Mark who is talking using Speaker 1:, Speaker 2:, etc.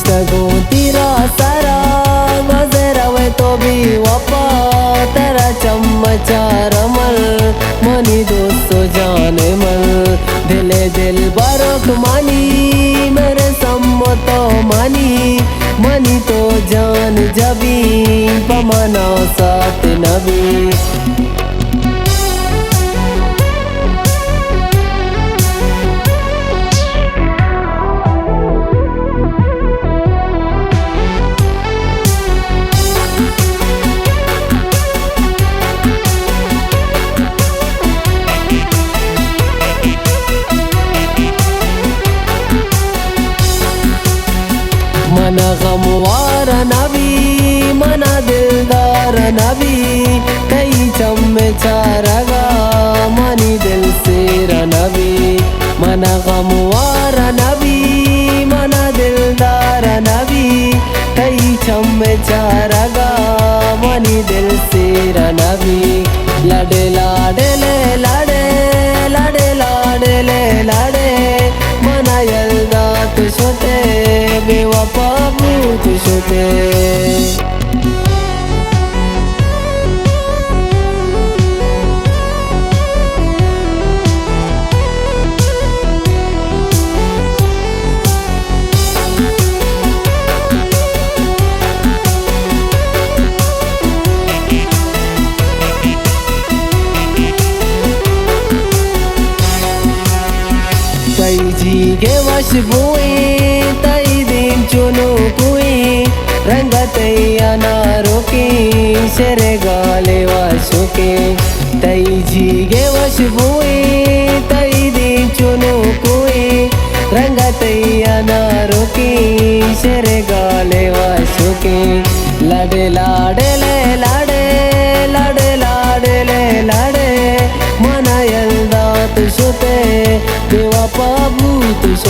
Speaker 1: इश्क तेरा सारा गजरा वे तो भी वफा तेरा चमचा रमल मनी दोस्तों जाने मल दिले दिल बारोक मानी मेरे सम्मतो मानी मनी तो जान जबी पमाना साथ नबी मना गमवार नबी मना दिलदार नबी कई चम्मे चारगा मनी दिल सेरा नबी मना गमवार नबी मना दिलदार नबी कई चम्मे चारगा मनी दिल सेरा नबी लड़े लाडे ले लाडे लाडे लाडे ले लाडे मना यल्दा तुझते बेवफा तुझते कई जीगे वश बुए तई दिन चुनो कुई रंगतई अनारों की शेरे गाले वाशों के तई जीगे वश बुए तई दिन चुनो कुई रंगतई अनारों की शेरे गाले वाशों के लड़े लाडे ले लाडे लाडे लाडे ले लाडे मना यल्दा तुझते बेवफा तुझ